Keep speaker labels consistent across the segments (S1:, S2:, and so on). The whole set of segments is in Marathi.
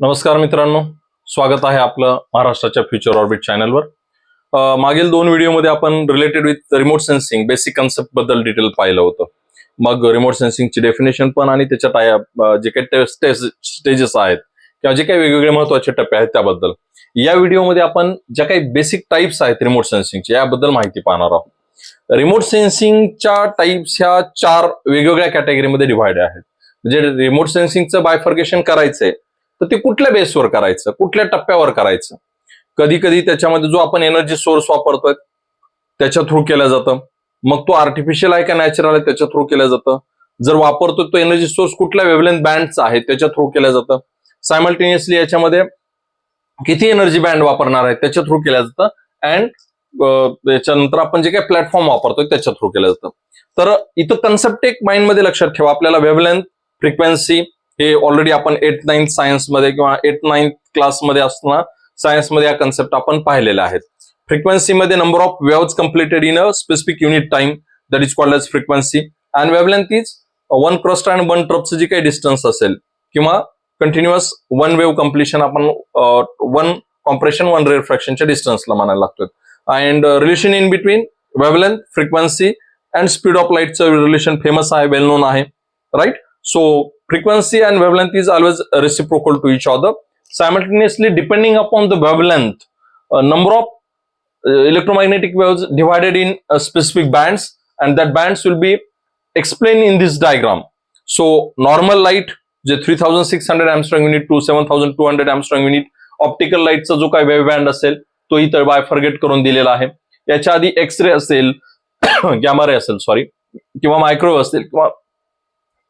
S1: नमस्कार मित्रांनो, स्वागत आहे आपलं महाराष्ट्राच्या फ्युचर ऑर्बिट चॅनलवर. मागील 2 व्हिडिओमध्ये आपण related with remote sensing basic concept बद्दल डिटेल पाहिलं होतं. मग रिमोट सेन्सिंगची डेफिनेशन पण आणि त्याच्या जे काही स्टेजेस आहेत किंवा जे काही वेगवेगळे महत्वाचे टप्पे आहेत त्याबद्दल या व्हिडिओमध्ये आपण ज्या काही बेसिक टाइप्स आहेत रिमोट सेन्सिंगचे याबद्दल माहिती पाहणार आहोत. रिमोट सेन्सिंगच्या टाइप्स ह्या 4 वेगवेगळ्या कॅटेगरीमध्ये डिव्हाइड आहेत. म्हणजे रिमोट सेन्सिंगचं बायफर्गेशन करायचंय तर ते कुठल्या बेसवर करायचं, कुठल्या टप्प्यावर करायचं. कधी कधी त्याच्यामध्ये जो आपण एनर्जी सोर्स वापरतोय त्याच्या थ्रू केलं जातं. मग तो आर्टिफिशियल आहे का नॅचरल आहे त्याच्या थ्रू केलं जातं. जर वापरतोय तो एनर्जी सोर्स कुठल्या वेव्हलेंथ बँडचा आहे त्याच्या थ्रू केलं जातं. सायमल्टेनियसली याच्यामध्ये किती एनर्जी बँड वापरणार आहे त्याच्या थ्रू केलं जातं. अँड त्याच्यानंतर आपण जे काही प्लॅटफॉर्म वापरतोय त्याच्या थ्रू केलं जातं. तर इथं कन्सेप्ट एक माइंडमध्ये लक्षात ठेवा. आपल्याला वेव्हलेंथ, फ्रिक्वेन्सी हे ऑलरेडी आपण 8th-9th सायन्समध्ये किंवा 8th-9th क्लासमध्ये असताना सायन्समध्ये हा कन्सेप्ट आपण पाहिलेला आहे. फ्रिक्वेन्सीमध्ये number of waves completed in a specific unit time that is called as frequency. And wavelength is 1 crust and 1 ट्रपचं जे काही डिस्टन्स असेल किंवा कंटिन्युअस 1 वेव्ह कम्प्लिशन आपण 1 कॉम्प्रेशन 1 रिफ्रॅक्शनच्या डिस्टन्सला म्हणायला लागतोय. And relation in between wavelength, frequency and speed of लाईटचं रिलेशन फेमस आहे, वेल नोन आहे, right. So frequency and wavelength is always reciprocal to each other. Simultaneously, depending upon the wavelength, a number of electromagnetic waves divided in specific bands, and that bands will be explained in this diagram. So normal light, जे 3600 Armstrong unit to 7200 Armstrong unit, optical lightचा जो काही वेव्ह बँड असेल तो इतर बायफर्गेट करून दिलेला आहे. याच्या आधी एक्स-रे असेल, गॅमा रे असेल सॉरी, किंवा मायक्रोवेव्ह असेल किंवा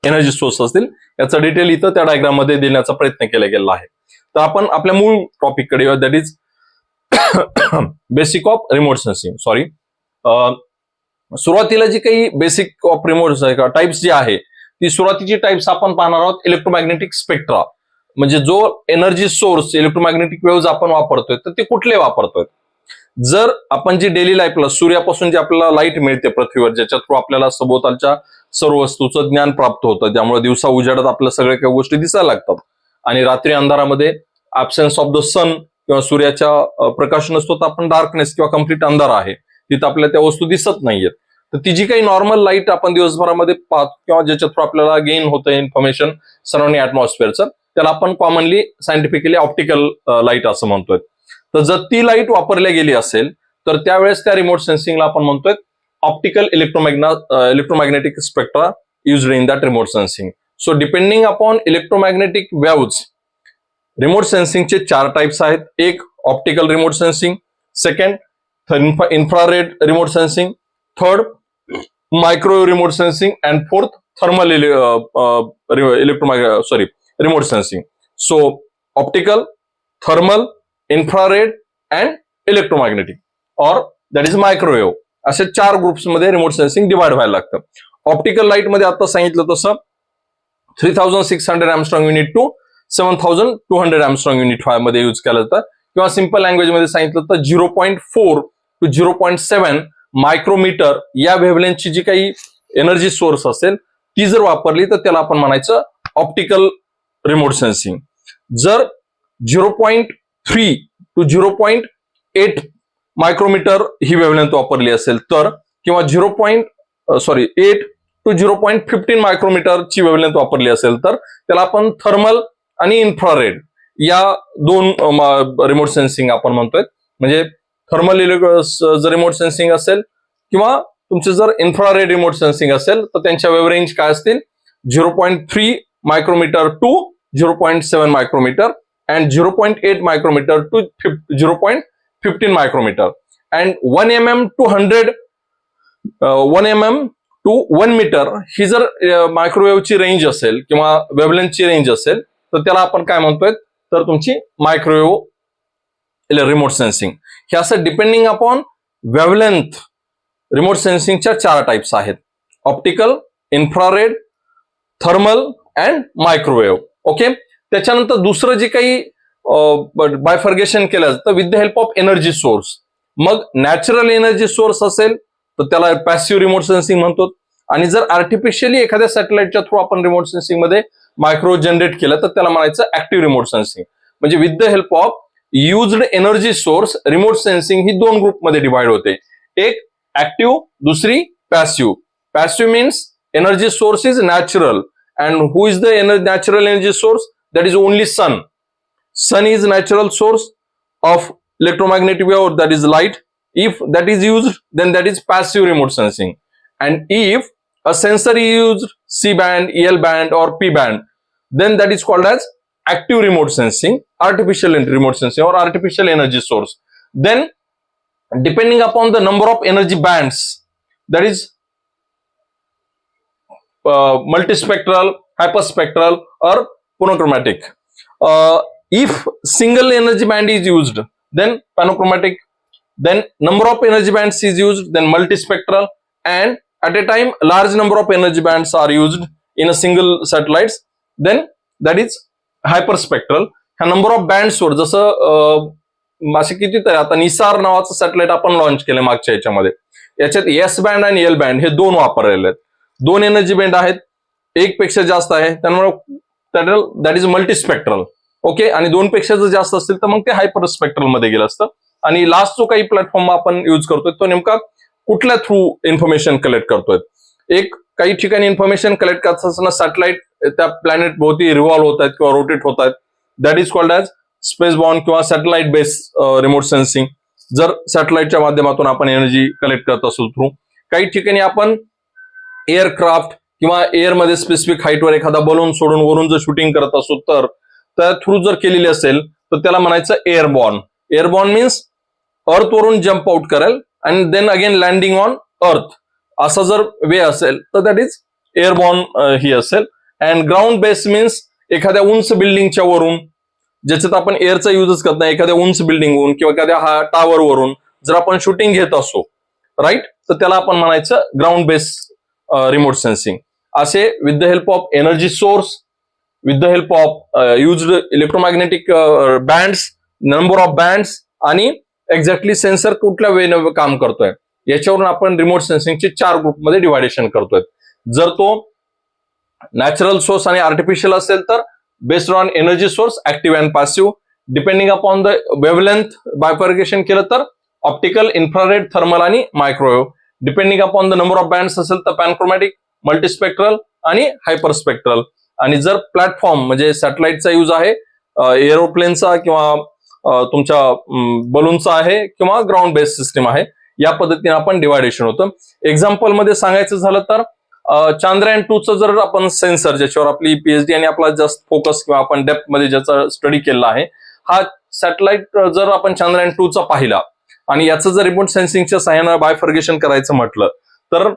S1: एनर्जी सोर्स असतील याचा डिटेल इथं त्या डायग्राम मध्ये देण्याचा प्रयत्न केला गेला आहे. तर आपण आपल्या मूळ टॉपिक कडे, that is basic of remote sensing. Sorry, सुरुवातीला जी काही बेसिक ऑफ रिमोट टाइप्स जी आहे ती सुरुवातीची टाइप्स आपण पाहणार आहोत. इलेक्ट्रोमॅग्नेटिक स्पेक्ट्रा, म्हणजे जो एनर्जी सोर्स इलेक्ट्रोमॅग्नेटिक वेव्हज आपण वापरतोय तर ते कुठले वापरतोय. जर आपण जी डेली लाईफला सूर्यापासून जे आपल्याला लाईट मिळते पृथ्वीवर, ज्याच्या थ्रू आपल्याला सभोवतालच्या सर्व वस्तूचं ज्ञान प्राप्त होतं, त्यामुळे दिवसा उजाडत आपल्या सगळ्या काही गोष्टी दिसायला लागतात आणि रात्री अंधारामध्ये ऍब्सेन्स ऑफ द सन किंवा सूर्याच्या प्रकाश नसतो तर आपण डार्कनेस किंवा कम्प्लीट अंधार आहे तिथं आपल्याला त्या वस्तू दिसत नाहीयेत. तर ती जी काही नॉर्मल लाईट आपण दिवसभरामध्ये पाहतो किंवा ज्याच्या थ्रू आपल्याला गेन होतं इन्फॉर्मेशन सराउंडिंग ऍटमॉस्फिअरचं, त्याला आपण कॉमनली सायंटिफिकली ऑप्टिकल लाईट असं म्हणतोय. तर जर ती लाईट वापरली गेली असेल तर त्यावेळेस त्या रिमोट सेन्सिंगला आपण म्हणतोय optical electromagnetic spectra used in that remote sensing. So depending upon electromagnetic waves, remote सेन्सिंगचे 4 टाइप्स आहेत. एक optical remote sensing, second infrared remote sensing, third microwave remote sensing and fourth thermal remote sensing. So optical, thermal, infrared and electromagnetic or that is microwave, असे 4 ग्रुप्स मध्ये रिमोट सेन्सिंग डिवाइड व्हायला लागतं. ऑप्टिकल लाईट मध्ये आता सांगितलं तसं 3600 Armstrong unit to 7200 Armstrong unit मध्ये यूज केलं जातं, किंवा सिंपल लँग्वेज मध्ये सांगितलं तर 0.4 to 0.7 मायक्रोमीटर या वेव्हलेंथची जी काही एनर्जी सोर्स असेल ती जर वापरली तर त्याला आपण म्हणायचं ऑप्टिकल रिमोट सेन्सिंग. जर 0.3 to 0.8 मायक्रोमीटर ही वेव्हलेंथ वापरली असेल तर, किंवा 8 to 0.15 मायक्रोमीटरची वेव्हलेंथ वापरली असेल तर त्याला आपण थर्मल आणि इन्फ्रारेड या 2 रिमोट सेन्सिंग आपण म्हणतोय. म्हणजे थर्मल जर रिमोट सेन्सिंग असेल किंवा तुमचे जर इन्फ्रारेड रिमोट सेन्सिंग असेल तर त्यांच्या वेव्ह रेंज काय असतील, 0.3 micrometre to 0.7 micrometre and 0.8 micrometre to 0.15 micrometre and 1 mm to 1 mm to 1 metre ही जर मायक्रोवेव्हची रेंज असेल किंवा वेव्हलेंथची रेंज असेल तर त्याला आपण काय म्हणतोय तर तुमची मायक्रोवेव्ह रिमोट सेन्सिंग. हे असं डिपेंडिंग अपॉन वेव्हलेंथ रिमोट सेन्सिंगच्या 4 टाइप्स आहेत. Optical, infrared, thermal and microwave. Okay. त्याच्यानंतर दुसरं जे काही बायफर्गेशन केलं जातं with the help of energy source. मग नॅचरल एनर्जी सोर्स असेल तर त्याला पॅसिव्ह रिमोट सेन्सिंग म्हणतो, आणि जर आर्टिफिशियली एखाद्या सॅटेलाइटच्या थ्रू आपण रिमोट सेन्सिंग मध्ये मायक्रो जनरेट केलं तर त्याला म्हणायचं ऍक्टिव्ह रिमोट सेन्सिंग. म्हणजे with the help of used energy source remote sensing ही दोन ग्रुपमध्ये डिवाइड होते. एक ऍक्टिव्ह, दुसरी passive. Passive means energy source is natural and who is the natural energy source? That is only sun. Sun is natural source of electromagnetic wave, that is light. If that is used, then that is passive remote sensing. And if a sensor is used C band, EL band or P band, then that is called as active remote sensing, artificial remote sensing or artificial energy source. Then depending upon the number of energy bands, that is multispectral, hyperspectral or monochromatic. If single energy band is used, then panochromatic. Then number of energy bands is used, then multispectral. And at a time, large number of energy bands are used in a single satellites, then that is hyperspectral. ह्या नंबर ऑफ बँड्स वर जसं असे कितीतरी आता निसार नावाचं सॅटेलाइट आपण लॉन्च केलं मागच्या याच्यामध्ये. याच्यात एस बँड आणि एल बँड हे दोन वापरलेले आहेत. दोन एनर्जी बँड आहेत, एक पेक्षा जास्त आहे, त्यामुळे दॅट इज मल्टीस्पेक्ट्रल. ओके, आणि दोन पेक्षा जर जास्त असतील तर मग ते हायपर स्पेक्ट्रल मध्ये गेलं असतं. आणि लास्ट जो काही प्लॅटफॉर्म आपण युज करतोय तो नेमका कुठल्या थ्रू इन्फॉर्मेशन कलेक्ट करतोय? एक काही ठिकाणी इन्फॉर्मेशन कलेक्ट करत असताना सॅटेलाइट त्या प्लॅनेट भोवती रिव्हॉल्व्ह होत आहेत किंवा रोटेट होत आहेत. That is called as space born किंवा सॅटेलाइट बेस्ड रिमोट सेन्सिंग. जर सॅटेलाइटच्या माध्यमातून आपण एनर्जी कलेक्ट करत असू थ्रू. काही ठिकाणी आपण एअरक्राफ्ट किंवा एअरमध्ये स्पेसिफिक हाईटवर एखादा बलून सोडून वरून जर शूटिंग करत असू तर त्या थ्रू जर केलेली असेल तर त्याला म्हणायचं एअरबॉर्न. एअरबॉर्न मीन्स अर्थ वरून जम्प आउट करेल and then again landing on earth, असा जर वे असेल तर दॅट इज एअरबॉर्न ही असेल. अँड ग्राउंड बेस मीन्स एखाद्या उंच बिल्डिंगच्या वरून, ज्याच्यात आपण एअरचा युजच करत नाही, एखाद्या उंच बिल्डिंगवरून किंवा एखाद्या टावर वरून जर आपण शूटिंग घेत असो, राईट, तर त्याला आपण म्हणायचं ग्राउंड बेस रिमोट सेन्सिंग. असे with the help of energy source, with the help of used electromagnetic bands, number of bands आणि एक्झॅक्टली सेन्सर कुठल्या वेने काम करतोय याच्यावरून आपण रिमोट सेन्सिंगचे 4 ग्रुपमध्ये डिवायडेशन करतोय. जर तो नॅचरल सोर्स आणि आर्टिफिशियल असेल तर based on energy source active and passive. Depending upon the wavelength bifurcation केलं तर ऑप्टिकल, इन्फ्रारेड, थर्मल आणि microwave. Depending upon the number of bands असेल तर पॅनक्रोमॅटिक, मल्टीस्पेक्ट्रल आणि हायपरस्पेक्ट्रल. आणि जर प्लॅटफॉर्म म्हणजे सॅटेलाइटचा यूज आहे, एरोप्लेनचा किंवा तुमच्या बलूनचा आहे किंवा ग्राउंड बेस्ड सिस्टीम आहे, या पद्धतीने आपण डिवायडेशन होतं. एक्झाम्पल मध्ये सांगायचं झालं तर चांद्रयान 2चं जर आपण सेन्सर, ज्याच्यावर आपली पीएचडी आणि आपला जास्त फोकस किंवा आपण डेप्थ मध्ये ज्याचा स्टडी केला आहे, हा सॅटेलाइट जर आपण चांद्रयान 2चा पाहिला आणि याचं जर रिमोट सेन्सिंगच्या सहाय्यानं बायफर्गेशन करायचं म्हटलं तर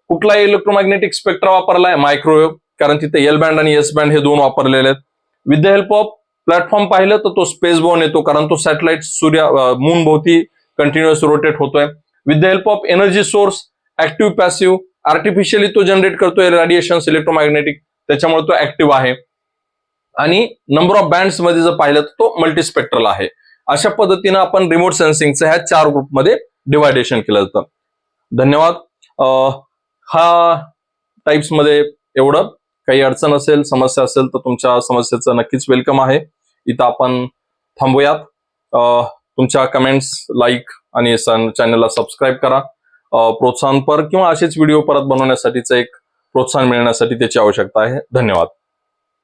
S1: कुठला इलेक्ट्रोमॅग्नेटिक स्पेक्ट्रा वापरलाय? मायक्रोवेव्ह, कारण तिथे एल बँड आणि एस बँड हे दोन वापरलेले आहेत. With the help of platform पाहिलं तर तो स्पेस बॉर्न येतो, कारण तो सॅटेलाइट मून भोवती कंटिन्युअस रोटेट होतोय. With the help of energy source active, passive, artificially तो जनरेट करतोय रेडिएशन इलेक्ट्रोमॅग्नेटिक, त्याच्यामुळे तो ऍक्टिव्ह आहे. आणि नंबर ऑफ बँड्स मध्ये जर पाहिलं तर तो मल्टीस्पेक्ट्रल आहे. अशा पद्धतीनं आपण रिमोट सेन्सिंगचं ह्या 4 ग्रुपमध्ये डिवायडेशन केलं जातं. धन्यवाद. हा टाइप्स मध्ये एवढं. काही अडचण असेल, समस्या असेल तर तुमच्या समस्येचं नक्कीच वेलकम आहे. इथं आपण थांबूयात. तुमच्या कमेंट्स, लाईक आणि चॅनलला सबस्क्राईब करा. प्रोत्साहनपर किंवा असेच व्हिडिओ परत बनवण्यासाठीचं एक प्रोत्साहन मिळण्यासाठी त्याची आवश्यकता आहे. धन्यवाद.